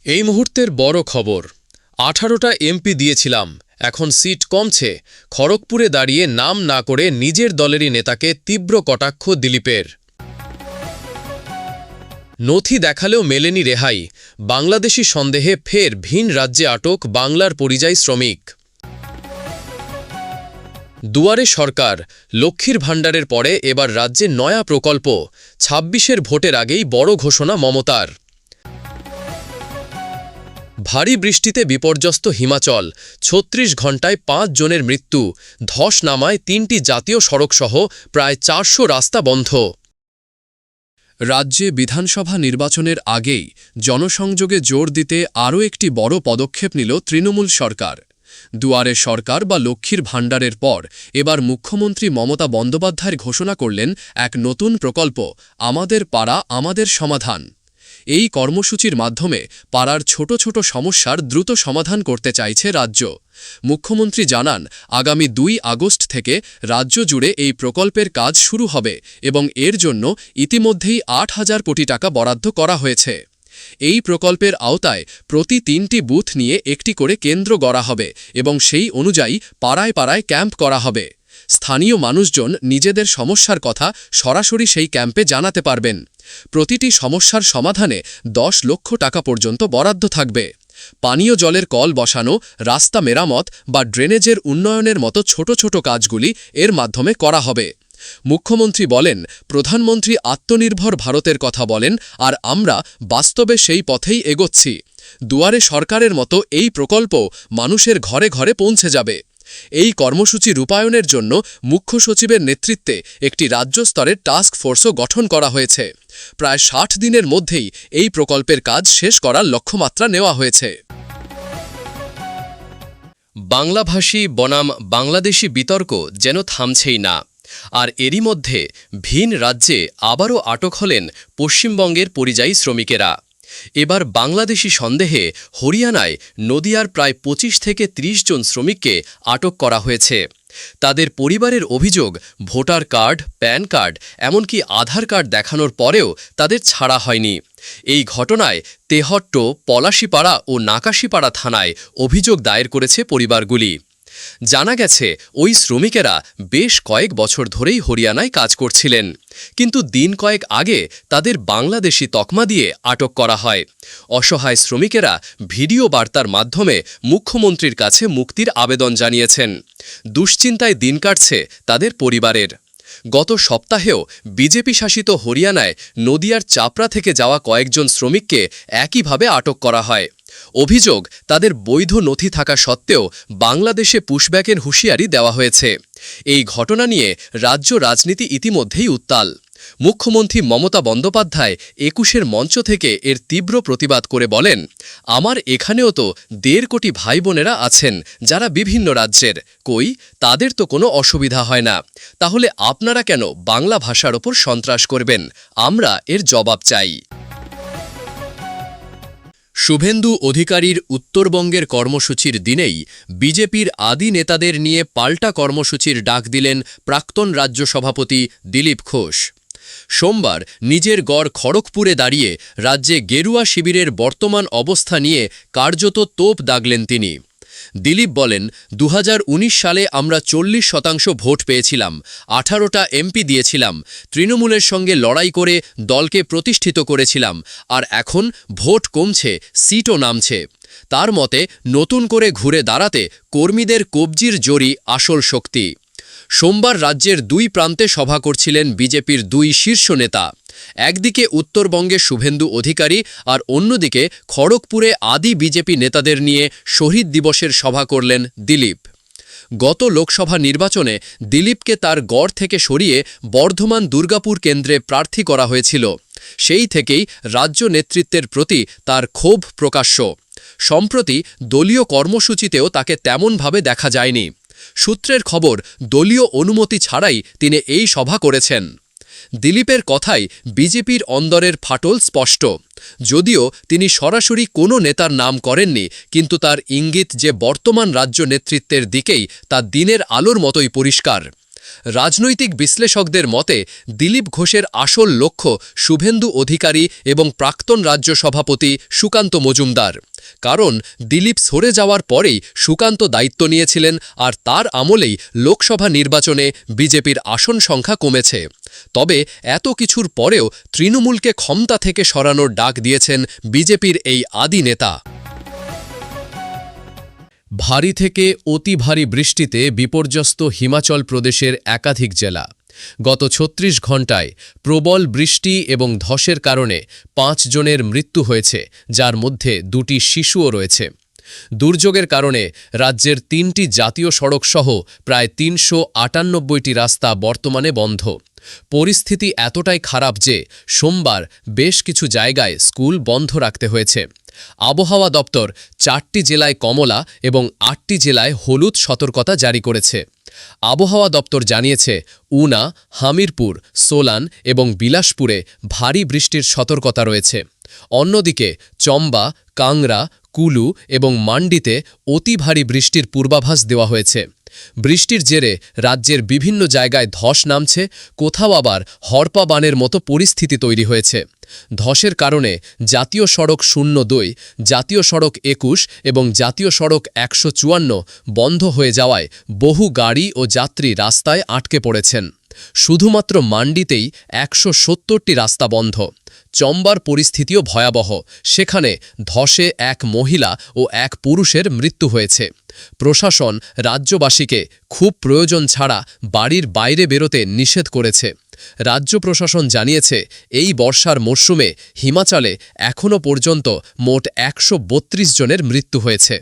এই মুহূর্তের বড় খবর, 18টা এমপি দিয়েছিলাম, এখন সিট কমছে। খড়গপুরে দাঁড়িয়ে নাম না করে নিজের দলেরই নেতাকে তীব্র কটাক্ষ দিলীপের। নথি দেখালেও মেলেনি রেহাই, বাংলাদেশি সন্দেহে ফের ভিন রাজ্যে আটক বাংলার পরিযায়ী শ্রমিক। দুয়ারে সরকার, লক্ষ্মীর ভাণ্ডারের পরে এবার রাজ্যে নয়া প্রকল্প, ২৬-এর ভোটের আগেই বড় ঘোষণা মমতার। ভারী বৃষ্টিতে বিপর্যস্ত হিমাচল, ৩৬ ঘণ্টায় ৫ জনের মৃত্যু, ধস নামায় ৩টি জাতীয় সড়কসহ প্রায় ৪০০ রাস্তা বন্ধ। রাজ্যে বিধানসভা নির্বাচনের আগেই জনসংযোগে জোর দিতে আরও একটি বড় পদক্ষেপ নিল তৃণমূল সরকার। দুয়ারে সরকার বা লক্ষ্মীর ভাণ্ডারের পর এবার মুখ্যমন্ত্রী মমতা বন্দ্যোপাধ্যায় ঘোষণা করলেন এক নতুন প্রকল্প, আমাদের পাড়া আমাদের সমাধান। এই কর্মসূচির মাধ্যমে পাড়ার ছোট ছোট সমস্যার দ্রুত সমাধান করতে চাইছে রাজ্য। মুখ্যমন্ত্রী জানান, আগামী ২ আগস্ট থেকে রাজ্য জুড়ে এই প্রকল্পের কাজ শুরু হবে এবং এর জন্য ইতিমধ্যেই ৮,০০০ কোটি টাকা বরাদ্দ করা হয়েছে। এই প্রকল্পের আওতায় প্রতি ৩টি বুথ নিয়ে একটি করে কেন্দ্র গড়া হবে এবং সেই অনুযায়ী পাড়ায় পাড়ায় ক্যাম্প করা হবে। স্থানীয় মানুষজন নিজেদের সমস্যার কথা সরাসরি সেই ক্যাম্পে জানাতে পারবেন। প্রতিটি সমস্যার সমাধানে ১০ লক্ষ টাকা পর্যন্ত বরাদ্দ থাকবে। পানীয় জলের কল বসানো, রাস্তা মেরামত বা ড্রেনেজের উন্নয়নের মতো ছোট ছোট কাজগুলি এর মাধ্যমে করা হবে। মুখ্যমন্ত্রী বলেন, প্রধানমন্ত্রী আত্মনির্ভর ভারতের কথা বলেন আর আমরা বাস্তবে সেই পথেই এগোচ্ছি। দুয়ারে সরকারের মতো এই প্রকল্প মানুষের ঘরে ঘরে পৌঁছে যাবে। এই কর্মসূচি রূপায়ণের জন্য মুখ্য সচিবের নেতৃত্বে একটি রাজ্য স্তরের টাস্ক ফোর্সও গঠন করা হয়েছে। প্রায় ৬০ দিনের মধ্যেই এই প্রকল্পের কাজ শেষ করার লক্ষ্যমাত্রা নেওয়া হয়েছে। বাংলাভাষী বনাম বাংলাদেশি বিতর্ক যেন থামছেই না, আর এরই মধ্যে ভিন রাজ্যে আবারও আটক হলেন পশ্চিমবঙ্গের পরিযায়ী শ্রমিকেরা। এবার বাংলাদেশি সন্দেহে হরিয়ানায় নদিয়ার প্রায় ২৫ থেকে ৩০ জন শ্রমিককে আটক করা হয়েছে। তাদের পরিবারের অভিযোগ, ভোটার কার্ড, প্যান কার্ড, এমনকি আধার কার্ড দেখানোর পরেও তাদের ছাড়া হয়নি। এই ঘটনায় তেহট্ট, পলাশীপাড়া ও নাকাশীপাড়া থানায় অভিযোগ দায়ের করেছে পরিবারগুলি। জানা গেছে, ওই শ্রমিকেরা বেশ কয়েক বছর ধরেই হরিয়ানায় কাজ করছিলেন, কিন্তু দিন কয়েক আগে তাদের বাংলাদেশি তকমা দিয়ে আটক করা হয়। অসহায় শ্রমিকেরা ভিডিও বার্তার মাধ্যমে মুখ্যমন্ত্রীর কাছে মুক্তির আবেদন জানিয়েছেন। দুশ্চিন্তায় দিন কাটছে তাদের পরিবারের। গত সপ্তাহেও বিজেপি শাসিত হরিয়ানায় নদিয়ার চাপড়া থেকে যাওয়া কয়েকজন শ্রমিককে একইভাবে আটক করা হয়। অভিযোগ, তাদের বৈধ নথি থাকা সত্ত্বেও বাংলাদেশে পুশব্যাকের হুঁশিয়ারি দেওয়া হয়েছে। এই ঘটনা নিয়ে রাজ্য রাজনীতি ইতিমধ্যেই উত্তাল। মুখ্যমন্ত্রী মমতা বন্দ্যোপাধ্যায় ২১-এর মঞ্চ থেকে এর তীব্র প্রতিবাদ করে বলেন, আমার এখানেও তো ১.৫ কোটি ভাই বোনেরা আছেন যারা বিভিন্ন রাজ্যের, কই তাদের তো কোনো অসুবিধা হয় না, তাহলে আপনারা কেন বাংলা ভাষার ওপর সন্ত্রাস করবেন? আমরা এর জবাব চাই। শুভেন্দু অধিকারীর উত্তরবঙ্গের কর্মসূচির দিনেই বিজেপির আদি নেতাদের নিয়ে পাল্টা কর্মসূচির ডাক দিলেন প্রাক্তন রাজ্য সভাপতি দিলীপ ঘোষ। সোমবার নিজের গড় খড়গপুরে দাঁড়িয়ে রাজ্যে গেরুয়া শিবিরের বর্তমান অবস্থা নিয়ে কার্যত তোপ দাগলেন তিনি। দিলীপ বলেন, ২০১৯ সালে আমরা ৪০% ভোট পেয়েছিলাম, 18টা এমপি দিয়েছিলাম, তৃণমূলের সঙ্গে লড়াই করে দলকে প্রতিষ্ঠিত করেছিলাম, আর এখন ভোট কমছে, সিটও নামছে। তার মতে নতুন করে ঘুরে দাঁড়াতে কর্মীদের কবজির জোরই আসল শক্তি। সোমবার রাজ্যের ২ প্রান্তে সভা করছিলেন বিজেপির ২ শীর্ষ নেতা। একদিকে উত্তরবঙ্গে শুভেন্দু অধিকারী আর অন্যদিকে খড়গপুরে আদি বিজেপি নেতাদের নিয়ে শহীদ দিবসের সভা করলেন দিলীপ। গত লোকসভা নির্বাচনে দিলীপকে তার গড় থেকে সরিয়ে বর্ধমান দুর্গাপুর কেন্দ্রে প্রার্থী করা হয়েছিল। সেই থেকেই রাজ্য নেতৃত্বের প্রতি তার ক্ষোভ প্রকাশ্য। সম্প্রতি দলীয় কর্মসূচিতেও তাকে তেমনভাবে দেখা যায়নি। সূত্রের খবর, দলীয় অনুমতি ছাড়াই তিনি এই সভা করেছেন। দিলীপের কথায় বিজেপির অন্দরের ফাটল স্পষ্ট। যদিও তিনি সরাসরি কোনো নেতার নাম করেননি, কিন্তু তার ইঙ্গিত যে বর্তমান রাজ্য নেতৃত্বের দিকেই তা দিনের আলোর মতোই পরিষ্কার। রাজনৈতিক বিশ্লেষকদের মতে দিলীপ ঘোষের আসল লক্ষ্য শুভেন্দু অধিকারী এবং প্রাক্তন রাজ্য সভাপতি সুকান্ত মজুমদার। কারণ দিলীপ সরে যাওয়ার পরেই সুকান্ত দায়িত্ব নিয়েছিলেন, আর তার আমলেই লোকসভা নির্বাচনে বিজেপির আসন সংখ্যা কমেছে। তবে এত কিছুর পরেও তৃণমূলকে ক্ষমতা থেকে সরানোর ডাক দিয়েছেন বিজেপির এই আদি নেতা। ভারী থেকে অতি ভারী বৃষ্টিতে বিপর্যস্ত হিমাচল প্রদেশের একাধিক জেলা। গত ৩৬ ঘণ্টায় প্রবল বৃষ্টি এবং ধসের কারণে ৫ জনের মৃত্যু হয়েছে, যার মধ্যে ২টি শিশুও রয়েছে। দুর্যোগের কারণে রাজ্যের ৩টি জাতীয় সড়ক সহ প্রায় ৩৯৮টি রাস্তা বর্তমানে বন্ধ। পরিস্থিতি এতটাই খারাপ যে সোমবার বেশ কিছু জায়গায় স্কুল বন্ধ রাখতে হয়েছে। আবহাওয়া দপ্তর ৪টি জেলায় কমলা এবং ৮টি জেলায় হলুদ সতর্কতা জারি করেছে। আবহাওয়া দপ্তর জানিয়েছে উনা, হামিরপুর, সোলান এবং বিলাসপুরে ভারী বৃষ্টির সতর্কতা রয়েছে। অন্যদিকে চম্বা, কাংড়া, কুলু এবং মান্ডিতে অতি ভারী বৃষ্টির পূর্বাভাস দেওয়া হয়েছে। বৃষ্টির জেরে রাজ্যের বিভিন্ন জায়গায় ধস নামছে, কোথাও আবার হরপা বানের মতো পরিস্থিতি তৈরি হয়েছে। ধসের কারণে জাতীয় সড়ক ০২, জাতীয় সড়ক ২১ এবং জাতীয় সড়ক ১৫৪ বন্ধ হয়ে যাওয়ায় বহু গাড়ি ও যাত্রী রাস্তায় আটকে পড়েছেন। শুধুমাত্র মান্ডিতেই ১৭০টি রাস্তা বন্ধ। চম্বার পরিস্থিতিও ভয়াবহ, সেখানে ধসে এক মহিলা ও এক পুরুষের মৃত্যু হয়েছে। প্রশাসন রাজ্যবাসীকে খুব প্রয়োজন ছাড়া বাড়ির বাইরে বেরোতে নিষেধ করেছে। রাজ্য প্রশাসন জানিয়েছে এই বর্ষার মরশুমে হিমাচলে এখনও পর্যন্ত মোট ১৩২ জনের মৃত্যু হয়েছে।